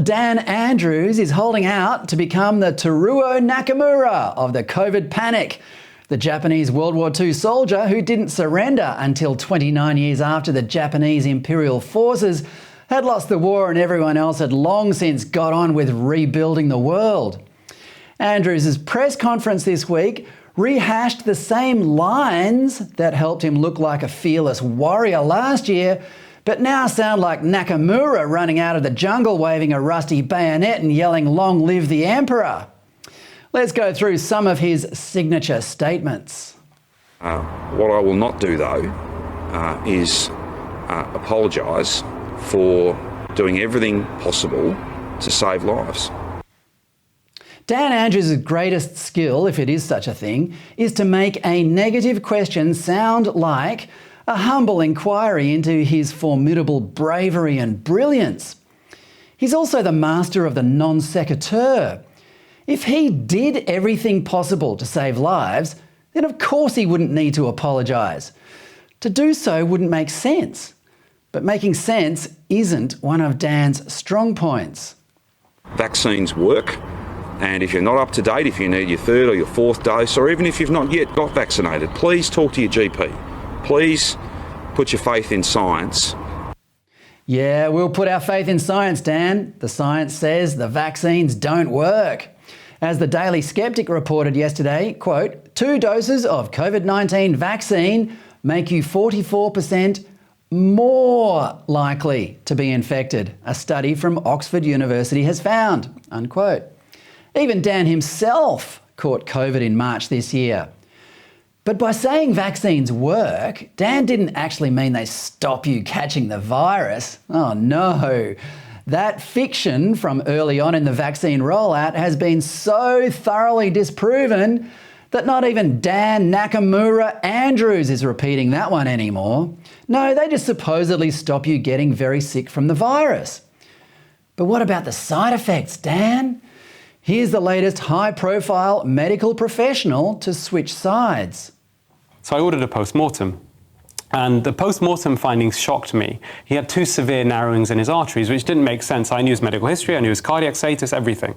Dan Andrews is holding out to become the Teruo Nakamura of the COVID panic. The Japanese World War II soldier who didn't surrender until 29 years after the Japanese Imperial forces had lost the war and everyone else had long since got on with rebuilding the world. Andrews' press conference this week rehashed the same lines that helped him look like a fearless warrior last year, but now sound like Nakamura running out of the jungle waving a rusty bayonet and yelling, "Long live the Emperor." Let's go through some of his signature statements. What I will not do, though, is apologise for doing everything possible to save lives. Dan Andrews' greatest skill, if it is such a thing, is to make a negative question sound like a humble inquiry into his formidable bravery and brilliance. He's also the master of the non sequitur. If he did everything possible to save lives, then of course he wouldn't need to apologise. To do so wouldn't make sense. But making sense isn't one of Dan's strong points. Vaccines work, and if you're not up to date, if you need your third or your fourth dose, or even if you've not yet got vaccinated, please talk to your GP. Please put your faith in science. Yeah, we'll put our faith in science, Dan. The science says the vaccines don't work. As the Daily Skeptic reported yesterday, quote, 2 doses of COVID-19 vaccine make you 44% more likely to be infected, a study from Oxford University has found, unquote. Even Dan himself caught COVID in March this year. But by saying vaccines work, Dan didn't actually mean they stop you catching the virus. Oh no. That fiction from early on in the vaccine rollout has been so thoroughly disproven that not even Dan Nakamura Andrews is repeating that one anymore. No, they just supposedly stop you getting very sick from the virus. But what about the side effects, Dan? Here's the latest high-profile medical professional to switch sides. So I ordered a postmortem, and the postmortem findings shocked me. He had 2 severe narrowings in his arteries, which didn't make sense. I knew his medical history, I knew his cardiac status, everything.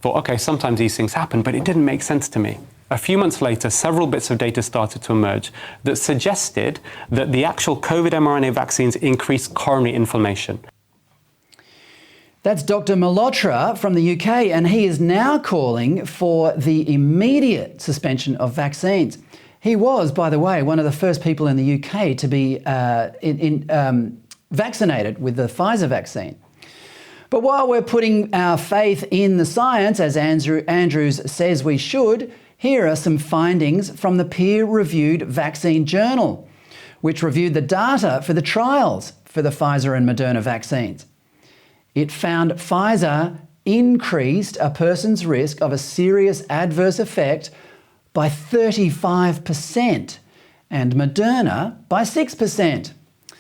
Thought, okay, sometimes these things happen, but it didn't make sense to me. A few months later, several bits of data started to emerge that suggested that the actual COVID mRNA vaccines increase coronary inflammation. That's Dr. Malhotra from the UK, and he is now calling for the immediate suspension of vaccines. He was, by the way, one of the first people in the UK to be vaccinated with the Pfizer vaccine. But while we're putting our faith in the science, as Andrews says we should, here are some findings from the peer-reviewed Vaccine Journal, which reviewed the data for the trials for the Pfizer and Moderna vaccines. It found Pfizer increased a person's risk of a serious adverse effect by 35% and Moderna by 6%.